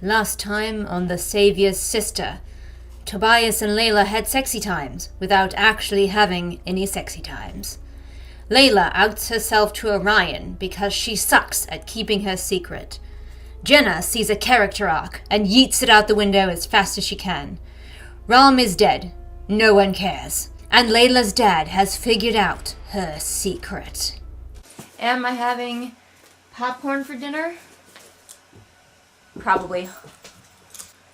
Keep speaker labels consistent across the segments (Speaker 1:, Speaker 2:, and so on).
Speaker 1: Last time on The Savior's Sister, Tobias and Leila had sexy times without actually having any sexy times. Leila outs herself to Orion because she sucks at keeping her secret. Jenna sees a character arc and yeets it out the window as fast as she can. Ram is dead. No one cares. And Leila's dad has figured out her secret. Am I having popcorn for dinner? Probably.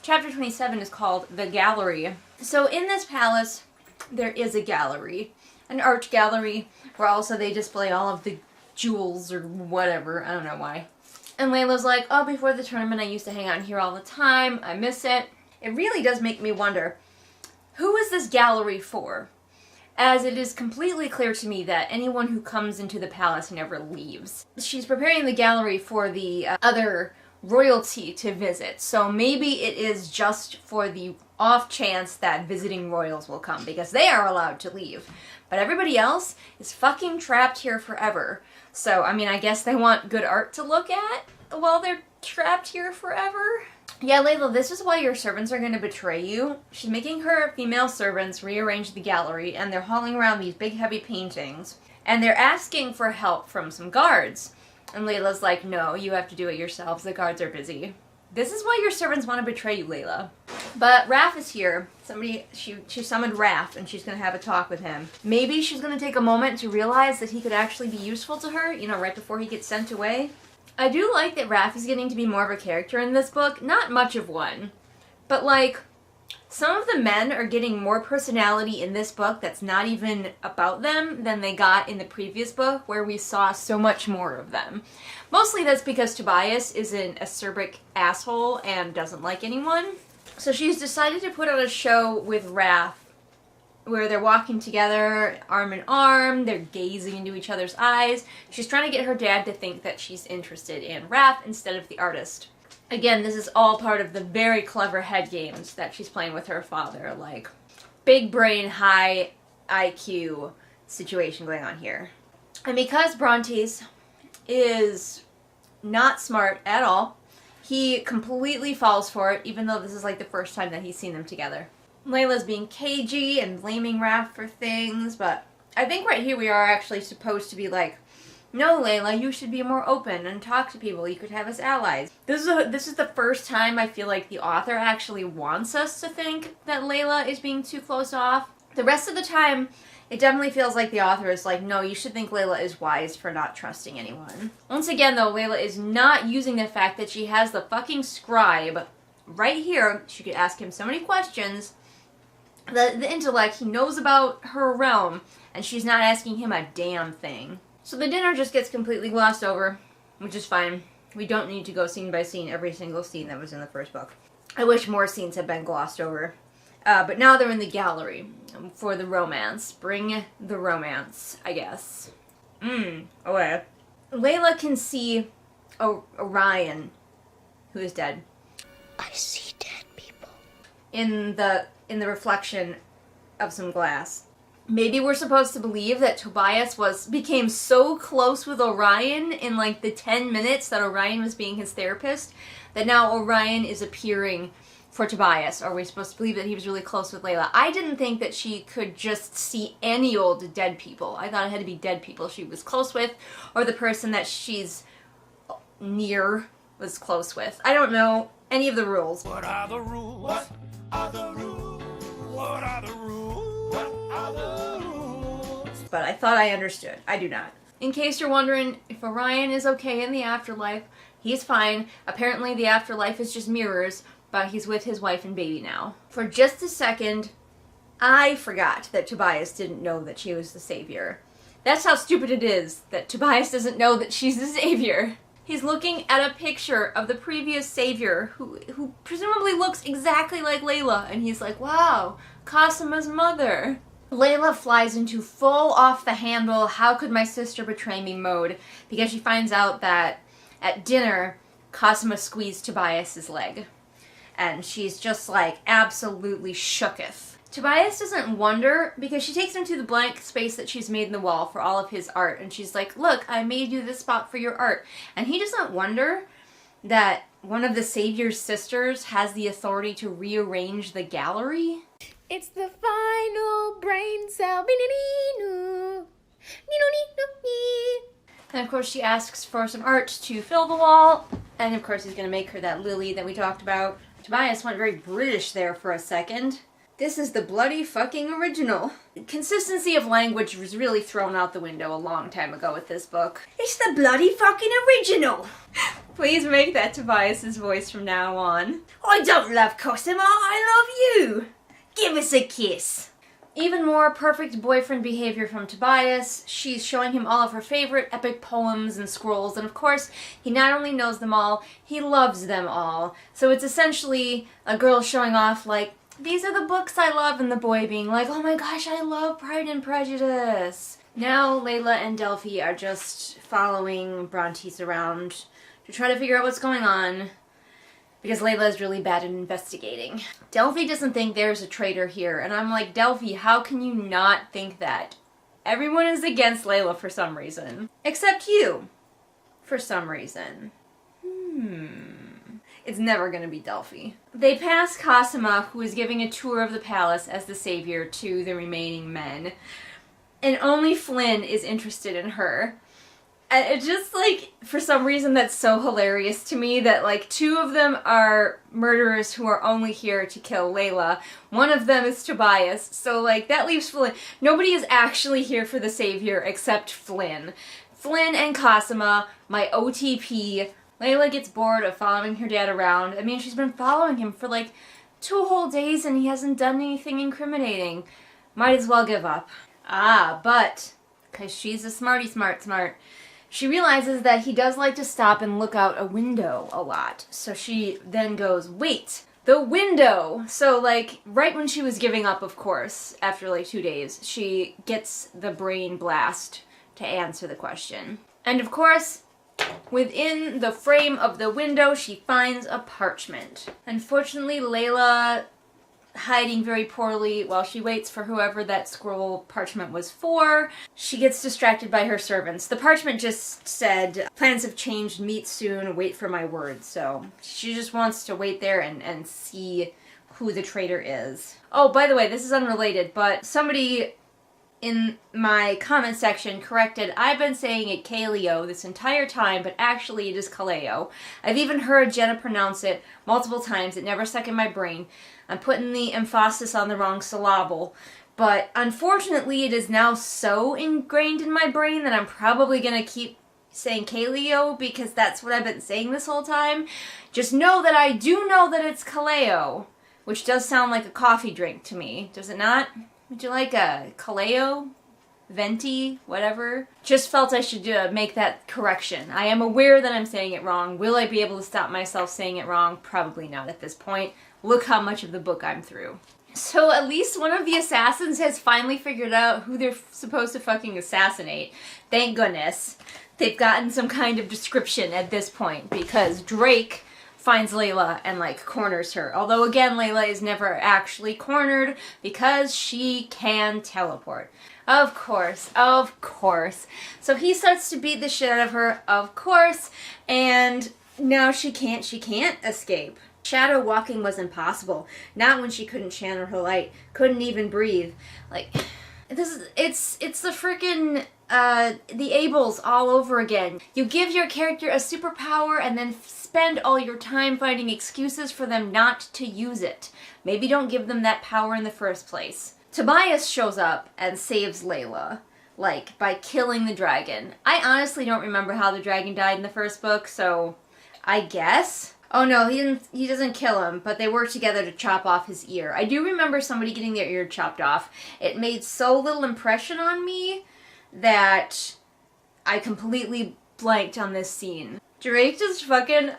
Speaker 1: Chapter 27 is called The Gallery. So in this palace, there is a gallery. An art gallery where also they display all of the jewels or whatever. I don't know why. And Leila's like, oh, before the tournament I used to hang out here all the time. I miss it. It really does make me wonder, who is this gallery for? As it is completely clear to me that anyone who comes into the palace never leaves. She's preparing the gallery for the other royalty to visit, so maybe it is just for the off chance that visiting royals will come, because they are allowed to leave. But everybody else is fucking trapped here forever. So, I mean, I guess they want good art to look at while they're trapped here forever. Yeah, Leila, this is why your servants are going to betray you. She's making her female servants rearrange the gallery, and they're hauling around these big heavy paintings, and they're asking for help from some guards. And Leila's like, no, you have to do it yourselves. The guards are busy. This is why your servants want to betray you, Leila. But Raph is here. She summoned Raph, and she's going to have a talk with him. Maybe she's going to take a moment to realize that he could actually be useful to her, you know, right before he gets sent away. I do like that Raph is getting to be more of a character in this book. Not much of one. But, like, some of the men are getting more personality in this book that's not even about them than they got in the previous book, where we saw so much more of them. Mostly that's because Tobias is an acerbic asshole and doesn't like anyone. So she's decided to put on a show with Raph, where they're walking together, arm in arm, they're gazing into each other's eyes. She's trying to get her dad to think that she's interested in Raph instead of the artist. Again, this is all part of the very clever head games that she's playing with her father, like big brain, high IQ situation going on here. And because Brontes is not smart at all, he completely falls for it, even though this is like the first time that he's seen them together. Leila's being cagey and blaming Raph for things, but I think right here we are actually supposed to be like, no, Leila, you should be more open and talk to people. You could have us allies. This is the first time I feel like the author actually wants us to think that Leila is being too closed off. The rest of the time, it definitely feels like the author is like, no, you should think Leila is wise for not trusting anyone. Once again, though, Leila is not using the fact that she has the fucking scribe right here. She could ask him so many questions. The intellect, he knows about her realm, and she's not asking him a damn thing. So the dinner just gets completely glossed over, which is fine. We don't need to go scene by scene every single scene that was in the first book. I wish more scenes had been glossed over. But now they're in the gallery for the romance. Bring the romance, I guess. Okay. Leila can see Orion, who is dead.
Speaker 2: I see dead people.
Speaker 1: In the reflection of some glass. Maybe we're supposed to believe that Tobias became so close with Orion in like the 10 minutes that Orion was being his therapist, that now Orion is appearing for Tobias. Or are we supposed to believe that he was really close with Leila? I didn't think that she could just see any old dead people. I thought it had to be dead people she was close with, or the person that she's near was close with. I don't know any of the rules.
Speaker 3: What are the rules? What are the rules? What are the rules? What are the rules?
Speaker 1: But I thought I understood. I do not. In case you're wondering if Orion is okay in the afterlife, he's fine. Apparently the afterlife is just mirrors, but he's with his wife and baby now. For just a second, I forgot that Tobias didn't know that she was the savior. That's how stupid it is that Tobias doesn't know that she's the savior. He's looking at a picture of the previous savior who presumably looks exactly like Leila, and he's like, wow, Cosima's mother. Leila flies into full off the handle, how could my sister betray me mode, because she finds out that at dinner, Cosima squeezed Tobias's leg. And she's just like absolutely shooketh. Tobias doesn't wonder, because she takes him to the blank space that she's made in the wall for all of his art, and she's like, look, I made you this spot for your art. And he doesn't wonder that one of the Savior's sisters has the authority to rearrange the gallery.
Speaker 2: It's the final brain cell.
Speaker 1: And of course she asks for some art to fill the wall. And of course he's going to make her that lily that we talked about. Tobias went very British there for a second. This is the bloody fucking original. Consistency of language was really thrown out the window a long time ago with this book. It's the bloody fucking original. Please make that Tobias's voice from now on. I don't love Cosima, I love you. Give us a kiss. Even more perfect boyfriend behavior from Tobias. She's showing him all of her favorite epic poems and scrolls, and of course, he not only knows them all, he loves them all. So it's essentially a girl showing off, like, these are the books I love, and the boy being like, oh my gosh, I love Pride and Prejudice. Now Leila and Delphi are just following Brontes around to try to figure out what's going on, because Leila is really bad at investigating. Delphi doesn't think there's a traitor here, and I'm like, Delphi, how can you not think that? Everyone is against Leila for some reason. Except you. For some reason. It's never gonna be Delphi. They pass Cosima, who is giving a tour of the palace as the savior to the remaining men. And only Flynn is interested in her. And it just, like, for some reason that's so hilarious to me that, like, two of them are murderers who are only here to kill Leila. One of them is Tobias, so, like, that leaves Flynn. Nobody is actually here for the savior except Flynn. Flynn and Cosima, my OTP. Leila gets bored of following her dad around. I mean, she's been following him for, like, 2 whole days and he hasn't done anything incriminating. Might as well give up. But, because she's a smarty smart, she realizes that he does like to stop and look out a window a lot. So she then goes, wait, the window! So, like, right when she was giving up, of course, after, like, 2 days, she gets the brain blast to answer the question. And, of course, within the frame of the window, she finds a parchment. Unfortunately, Leila, hiding very poorly while she waits for whoever that scroll parchment was for, she gets distracted by her servants. The parchment just said, plans have changed, meet soon, wait for my word. So she just wants to wait there and see who the traitor is. Oh, by the way, this is unrelated, but somebody in my comment section corrected, I've been saying it Kaleo this entire time, but actually it is Kaleo. I've even heard Jenna pronounce it multiple times. It never stuck in my brain. I'm putting the emphasis on the wrong syllable, but unfortunately it is now so ingrained in my brain that I'm probably gonna keep saying Kaleo because that's what I've been saying this whole time. Just know that I do know that it's Kaleo, which does sound like a coffee drink to me, does it not? Would you like a Kaleo? Venti? Whatever? Just felt I should make that correction. I am aware that I'm saying it wrong. Will I be able to stop myself saying it wrong? Probably not at this point. Look how much of the book I'm through. So at least one of the assassins has finally figured out who they're supposed to fucking assassinate. Thank goodness. They've gotten some kind of description at this point because Drake finds Leila and, like, corners her. Although, again, Leila is never actually cornered because she can teleport. Of course, of course. So he starts to beat the shit out of her, of course, and now she can't escape. Shadow walking was impossible. Not when she couldn't channel her light, couldn't even breathe. Like, it's the freaking the Ables all over again. You give your character a superpower and then spend all your time finding excuses for them not to use it. Maybe don't give them that power in the first place. Tobias shows up and saves Leila, like, by killing the dragon. I honestly don't remember how the dragon died in the first book, so I guess. Oh no, he doesn't kill him, but they work together to chop off his ear. I do remember somebody getting their ear chopped off. It made so little impression on me that I completely blanked on this scene. Drake just fucking,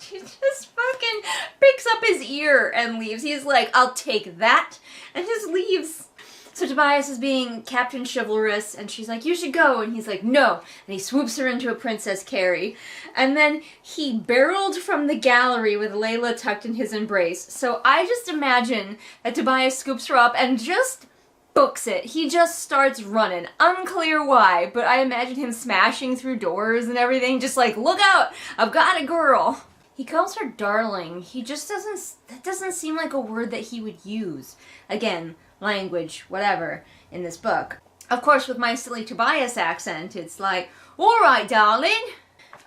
Speaker 1: he just fucking picks up his ear and leaves. He's like, I'll take that, and just leaves. So Tobias is being Captain Chivalrous, and she's like, you should go, and he's like, no, and he swoops her into a Princess Carrie. And then he barreled from the gallery with Leila tucked in his embrace. So I just imagine that Tobias scoops her up and just books it. He just starts running. Unclear why, but I imagine him smashing through doors and everything, just like, look out, I've got a girl. He calls her darling. He just that doesn't seem like a word that he would use. Again, language, whatever, in this book. Of course, with my silly Tobias accent, it's like, all right, darling.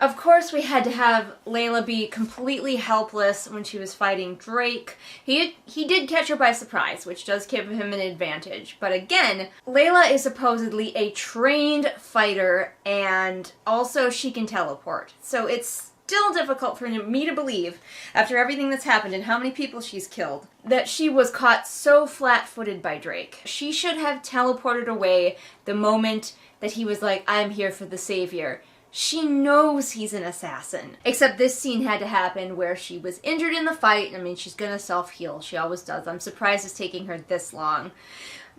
Speaker 1: Of course, we had to have Leila be completely helpless when she was fighting Drake. He did catch her by surprise, which does give him an advantage. But again, Leila is supposedly a trained fighter, and also she can teleport. So it's still difficult for me to believe, after everything that's happened and how many people she's killed, that she was caught so flat-footed by Drake. She should have teleported away the moment that he was like, I'm here for the savior. She knows he's an assassin. Except this scene had to happen where she was injured in the fight. I mean, she's gonna self-heal. She always does. I'm surprised it's taking her this long.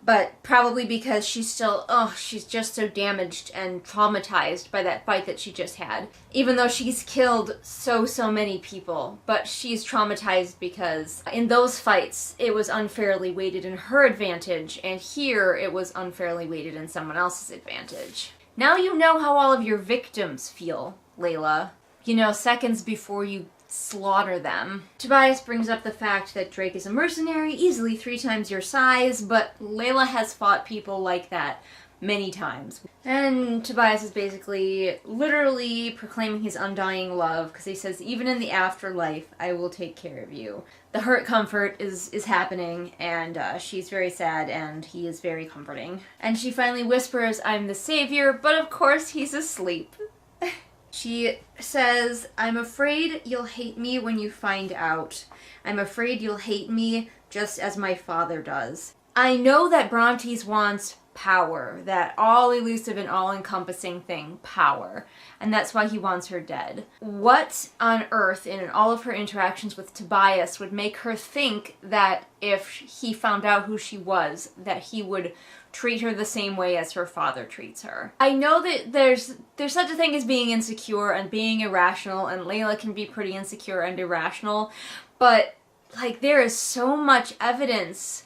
Speaker 1: But probably because she's still, she's just so damaged and traumatized by that fight that she just had. Even though she's killed so many people. But she's traumatized because in those fights, it was unfairly weighted in her advantage. And here, it was unfairly weighted in someone else's advantage. Now you know how all of your victims feel, Leila. You know, seconds before you slaughter them. Tobias brings up the fact that Drake is a mercenary, easily 3 times your size, but Leila has fought people like that many times. And Tobias is basically literally proclaiming his undying love, because he says, even in the afterlife, I will take care of you. The hurt comfort is happening, and she's very sad, and he is very comforting. And she finally whispers, I'm the savior, but of course he's asleep. She says, I'm afraid you'll hate me when you find out. I'm afraid you'll hate me just as my father does. I know that Brontes wants power, that all-elusive and all-encompassing thing, power. And that's why he wants her dead. What on earth, in all of her interactions with Tobias, would make her think that if he found out who she was, that he would treat her the same way as her father treats her? I know that there's such a thing as being insecure and being irrational, and Leila can be pretty insecure and irrational, but like there is so much evidence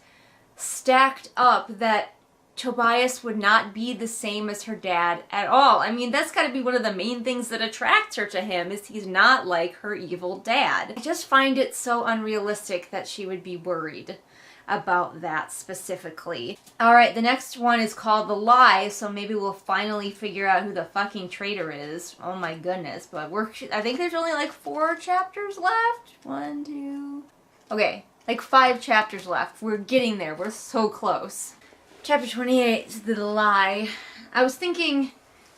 Speaker 1: stacked up that Tobias would not be the same as her dad at all. I mean, that's got to be one of the main things that attracts her to him, is he's not like her evil dad. I just find it so unrealistic that she would be worried about that specifically. Alright, the next one is called The Lie, so maybe we'll finally figure out who the fucking traitor is. Oh my goodness, but I think there's only like 4 chapters left? 1, 2... Okay, like 5 chapters left. We're getting there. We're so close. Chapter 28, The Lie. I was thinking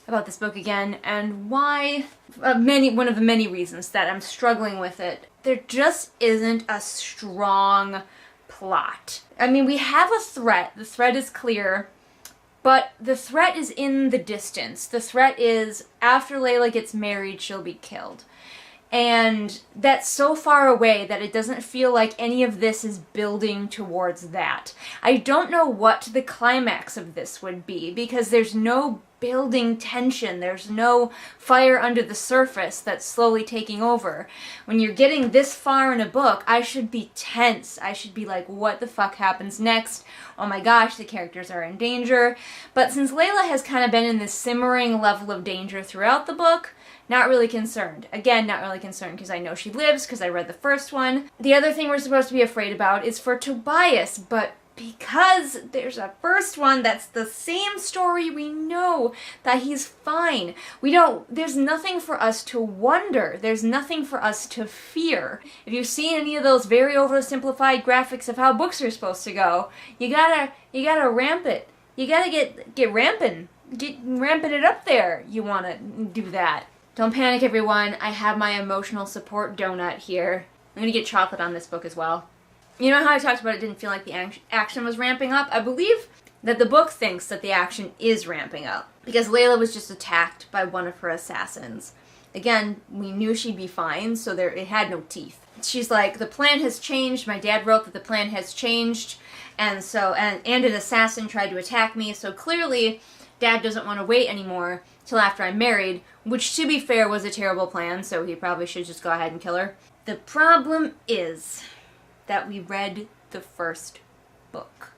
Speaker 1: about this book again, and why, one of the many reasons that I'm struggling with it. There just isn't a strong plot. I mean, we have a threat. The threat is clear, but the threat is in the distance. The threat is, after Leila gets married, she'll be killed. And that's so far away that it doesn't feel like any of this is building towards that. I don't know what the climax of this would be, because there's no building tension. There's no fire under the surface that's slowly taking over. When you're getting this far in a book, I should be tense. I should be like, what the fuck happens next? Oh my gosh, the characters are in danger. But since Leila has kind of been in this simmering level of danger throughout the book, not really concerned. Again, not really concerned because I know she lives, because I read the first one. The other thing we're supposed to be afraid about is for Tobias, but because there's a first one that's the same story, we know that he's fine. There's nothing for us to wonder. There's nothing for us to fear. If you've seen any of those very oversimplified graphics of how books are supposed to go, you gotta ramp it. You gotta get ramping. Get ramping it up there. You wanna do that. Don't panic, everyone. I have my emotional support donut here. I'm gonna get chocolate on this book as well. You know how I talked about it didn't feel like the action was ramping up? I believe that the book thinks that the action is ramping up, because Leila was just attacked by one of her assassins. Again, we knew she'd be fine, so it had no teeth. She's like, the plan has changed. My dad wrote that the plan has changed, and an assassin tried to attack me, so clearly Dad doesn't want to wait anymore till after I'm married, which, to be fair, was a terrible plan, so he probably should just go ahead and kill her. The problem is that we read the first book.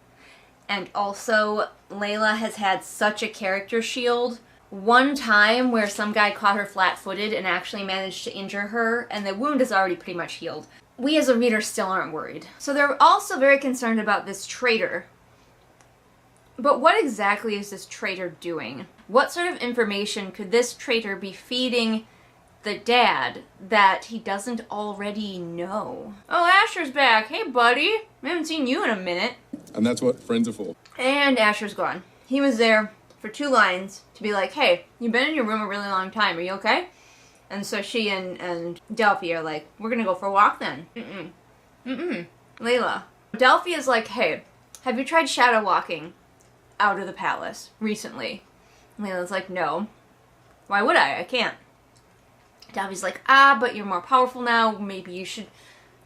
Speaker 1: And also, Leila has had such a character shield. One time where some guy caught her flat-footed and actually managed to injure her, and the wound is already pretty much healed. We as a reader still aren't worried. So they're also very concerned about this traitor. But what exactly is this traitor doing? What sort of information could this traitor be feeding the dad that he doesn't already know? Oh, Asher's back. Hey, buddy. I haven't seen you in a minute.
Speaker 4: And that's what friends are for.
Speaker 1: And Asher's gone. He was there for 2 lines to be like, hey, you've been in your room a really long time. Are you okay? And so she and Delphi are like, we're gonna go for a walk then. Leila. Delphi is like, hey, have you tried shadow walking out of the palace recently? Leila's like, no. Why would I? I can't. Delphi's like, but you're more powerful now. Maybe you should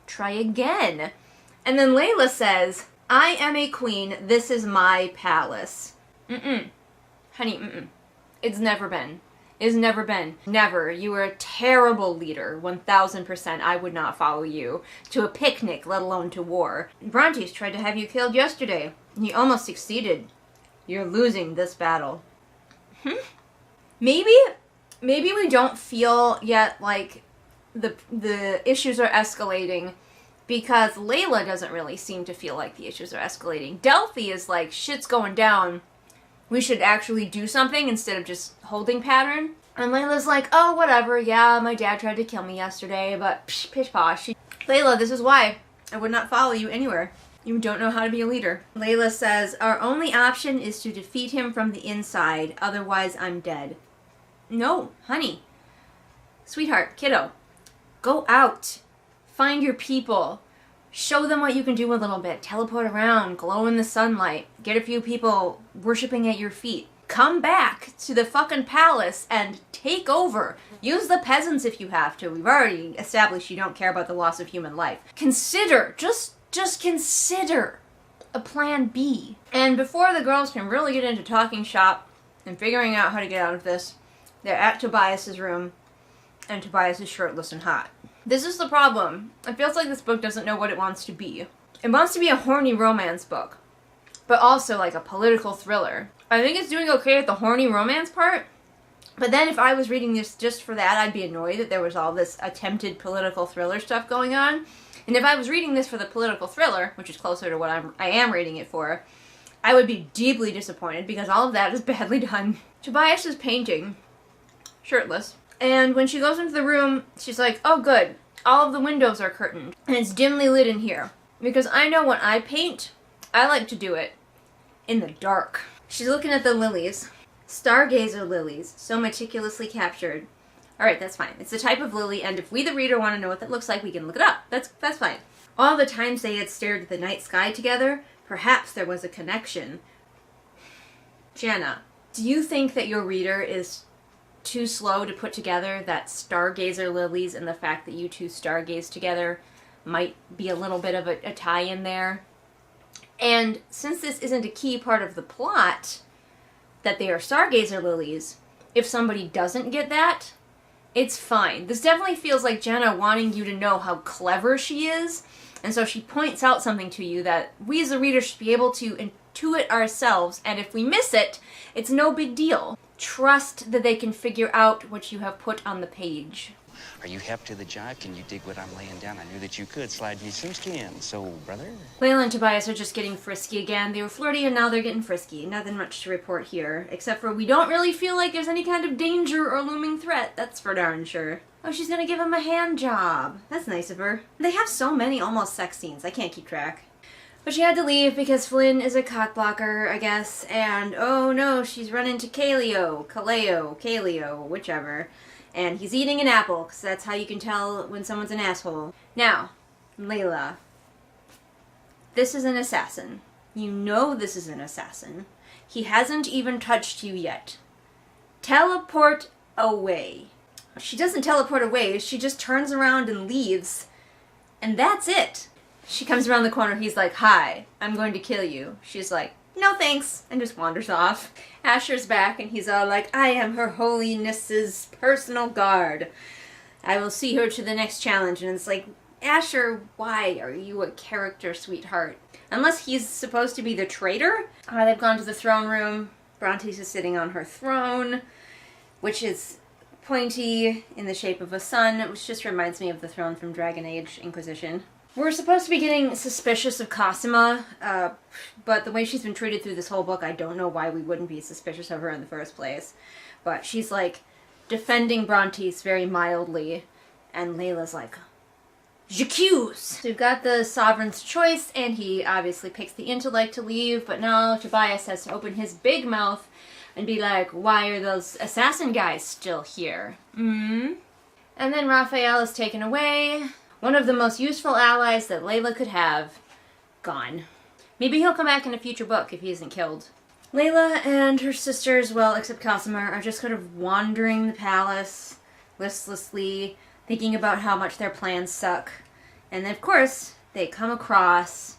Speaker 1: try again. And then Leila says, I am a queen. This is my palace. Honey, It's never been. It's never been. Never. You were a terrible leader. 1000%. I would not follow you to a picnic, let alone to war. Brontes tried to have you killed yesterday. He almost succeeded. You're losing this battle. Maybe we don't feel yet like the issues are escalating because Leila doesn't really seem to feel like the issues are escalating. Delphi is like, shit's going down. We should actually do something instead of just holding pattern. And Leila's like, oh, whatever. Yeah, my dad tried to kill me yesterday, but pish posh. Leila, this is why I would not follow you anywhere. You don't know how to be a leader. Leila says, our only option is to defeat him from the inside. Otherwise, I'm dead. No, honey. Sweetheart, kiddo. Go out. Find your people. Show them what you can do a little bit. Teleport around. Glow in the sunlight. Get a few people worshipping at your feet. Come back to the fucking palace and take over. Use the peasants if you have to. We've already established you don't care about the loss of human life. Consider, just consider a plan B. And before the girls can really get into talking shop and figuring out how to get out of this, they're at Tobias's room, and Tobias is shirtless and hot. This is the problem. It feels like this book doesn't know what it wants to be. It wants to be a horny romance book, but also like a political thriller. I think it's doing okay at the horny romance part, but then if I was reading this just for that, I'd be annoyed that there was all this attempted political thriller stuff going on. And if I was reading this for the political thriller, which is closer to what I am reading it for, I would be deeply disappointed because all of that is badly done. Tobias is painting, shirtless. And when she goes into the room, she's like, oh good, all of the windows are curtained. And it's dimly lit in here. Because I know when I paint, I like to do it in the dark. She's looking at the lilies. Stargazer lilies, so meticulously captured. Alright, that's fine. It's the type of lily, and if we the reader want to know what that looks like, we can look it up. That's fine. All the times they had stared at the night sky together, perhaps there was a connection. Jenna, do you think that your reader is too slow to put together that stargazer lilies and the fact that you two stargaze together might be a little bit of a tie-in there? And since this isn't a key part of the plot, that they are stargazer lilies, if somebody doesn't get that, it's fine. This definitely feels like Jenna wanting you to know how clever she is, and so she points out something to you that we as a reader should be able to intuit ourselves, and if we miss it, it's no big deal. Trust that they can figure out what you have put on the page.
Speaker 5: Are you hep to the jive? Can you dig what I'm laying down? I knew that you could. Slide me some skin. So, brother?
Speaker 1: Leila and Tobias are just getting frisky again. They were flirty and now they're getting frisky. Nothing much to report here, except for we don't really feel like there's any kind of danger or looming threat. That's for darn sure. Oh, she's gonna give him a hand job. That's nice of her. They have so many almost sex scenes. I can't keep track. But she had to leave because Flynn is a cockblocker, I guess, and oh no, she's run into Kaleo, whichever. And he's eating an apple, because that's how you can tell when someone's an asshole. Now, Leila. This is an assassin. You know this is an assassin. He hasn't even touched you yet. Teleport away. She doesn't teleport away, she just turns around and leaves. And that's it. She comes around the corner, he's like, hi, I'm going to kill you. She's like, no thanks, and just wanders off. Asher's back, and he's all like, I am her holiness's personal guard. I will see her to the next challenge. And it's like, Asher, why are you a character, sweetheart? Unless he's supposed to be the traitor. They've gone to the throne room. Brontes is sitting on her throne, which is pointy in the shape of a sun, which just reminds me of the throne from Dragon Age Inquisition. We're supposed to be getting suspicious of Cosima, but the way she's been treated through this whole book, I don't know why we wouldn't be suspicious of her in the first place. But she's, like, defending Brontes very mildly, and Leila's like, j'accuse! So we've got the Sovereign's choice, and he obviously picks the intellect to leave, but now Tobias has to open his big mouth and be like, why are those assassin guys still here? And then Raphael is taken away. One of the most useful allies that Leila could have, gone. Maybe he'll come back in a future book if he isn't killed. Leila and her sisters, well, except Cosima, are just kind of wandering the palace, listlessly, thinking about how much their plans suck. And then, of course, they come across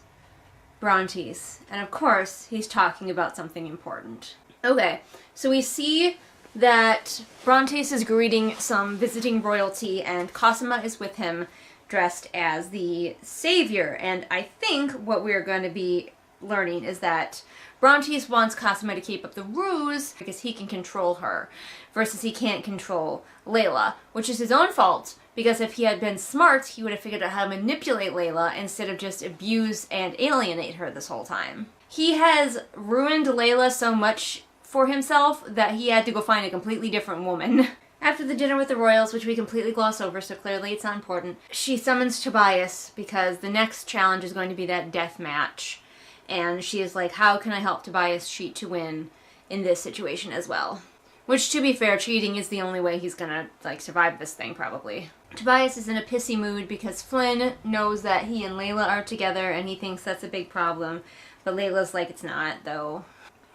Speaker 1: Brontes. And of course, he's talking about something important. Okay, so we see that Brontes is greeting some visiting royalty, and Cosima is with him, dressed as the savior. And I think what we're going to be learning is that Brontes wants Cosima to keep up the ruse because he can control her, versus he can't control Leila, which is his own fault, because if he had been smart, he would have figured out how to manipulate Leila instead of just abuse and alienate her this whole time. He has ruined Leila so much for himself that he had to go find a completely different woman. After the dinner with the royals, which we completely gloss over, so clearly it's not important, she summons Tobias because the next challenge is going to be that death match. And she is like, how can I help Tobias cheat to win in this situation as well? Which, to be fair, cheating is the only way he's gonna, like, survive this thing, probably. Tobias is in a pissy mood because Flynn knows that he and Leila are together and he thinks that's a big problem. But Leila's like, it's not, though.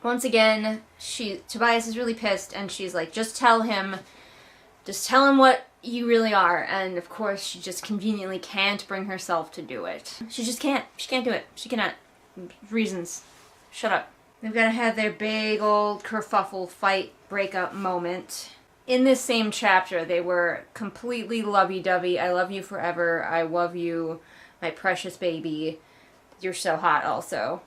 Speaker 1: Once again, Tobias is really pissed and she's like, just tell him what you really are. And of course, she just conveniently can't bring herself to do it. She just can't. She can't do it. She cannot. Reasons. Shut up. They've got to have their big old kerfuffle fight breakup moment. In this same chapter, they were completely lovey-dovey. I love you forever. I love you, my precious baby. You're so hot also.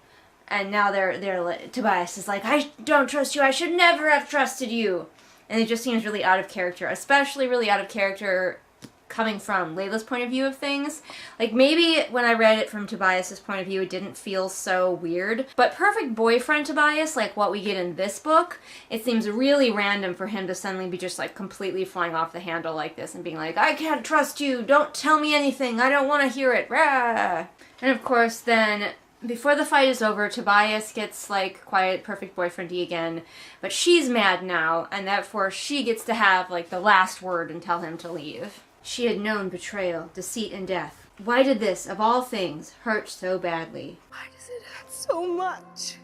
Speaker 1: And now Tobias is like, I don't trust you. I should never have trusted you. And it just seems really out of character, especially really out of character coming from Leila's point of view of things. Like, maybe when I read it from Tobias's point of view, it didn't feel so weird. But perfect boyfriend Tobias, like what we get in this book, it seems really random for him to suddenly be just, like, completely flying off the handle like this and being like, I can't trust you, don't tell me anything, I don't want to hear it, rah! And of course, then, before the fight is over, Tobias gets, like, quiet, perfect boyfriendy again, but she's mad now, and therefore she gets to have, like, the last word and tell him to leave. She had known betrayal, deceit, and death. Why did this, of all things, hurt so badly?
Speaker 2: Why does it hurt so much?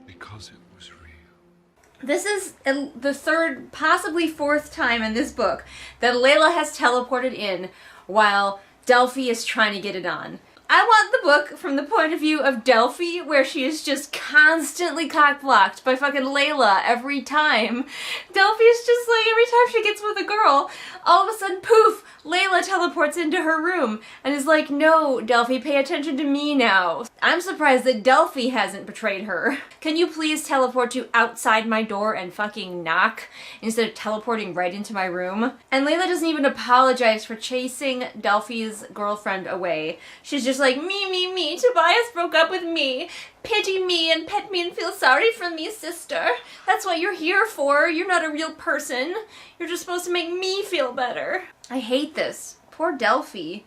Speaker 3: Because it was real.
Speaker 1: This is the third, possibly fourth time in this book that Leila has teleported in while Delphi is trying to get it on. I want the book from the point of view of Delphi, where she is just constantly cock-blocked by fucking Leila every time. Delphi is just like, every time she gets with a girl, all of a sudden, poof, Leila teleports into her room and is like, no, Delphi, pay attention to me now. I'm surprised that Delphi hasn't betrayed her. Can you please teleport to outside my door and fucking knock instead of teleporting right into my room? And Leila doesn't even apologize for chasing Delphi's girlfriend away. She's just like, me, Tobias broke up with me. Pity me and pet me and feel sorry for me, sister. That's what you're here for. You're not a real person. You're just supposed to make me feel better. I hate this. Poor Delphi.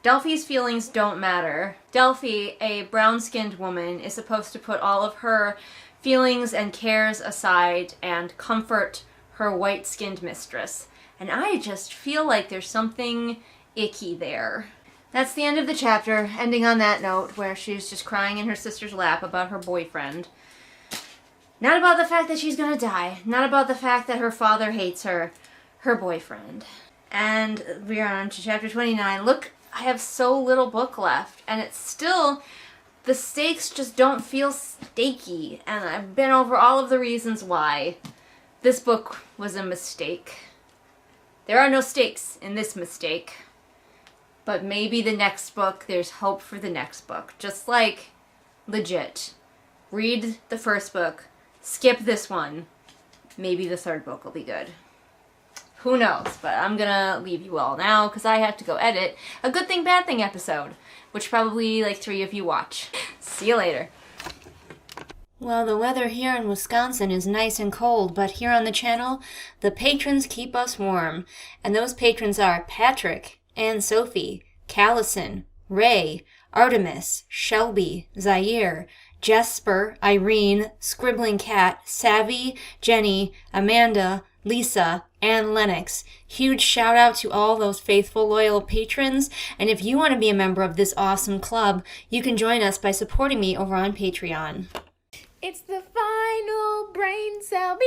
Speaker 1: Delphi's feelings don't matter. Delphi, a brown-skinned woman, is supposed to put all of her feelings and cares aside and comfort her white-skinned mistress. And I just feel like there's something icky there. That's the end of the chapter, ending on that note, where she's just crying in her sister's lap about her boyfriend. Not about the fact that she's gonna die. Not about the fact that her father hates her. Her boyfriend. And we are on to chapter 29. Look, I have so little book left, and it's still, the stakes just don't feel stakey, and I've been over all of the reasons why this book was a mistake. There are no stakes in this mistake. But maybe the next book, there's hope for the next book. Just like, legit. Read the first book, skip this one. Maybe the third book will be good. Who knows? But I'm gonna leave you all now because I have to go edit a Good Thing, Bad Thing episode, which probably like 3 of you watch. See you later. Well, the weather here in Wisconsin is nice and cold, but here on the channel, the patrons keep us warm. And those patrons are Patrick, Anne Sophie, Callison, Ray, Artemis, Shelby, Zaire, Jesper, Irene, Scribbling Cat, Savvy, Jenny, Amanda, Lisa, and Lennox. Huge shout out to all those faithful, loyal patrons. And if you want to be a member of this awesome club, you can join us by supporting me over on Patreon.
Speaker 2: It's the final Braincell.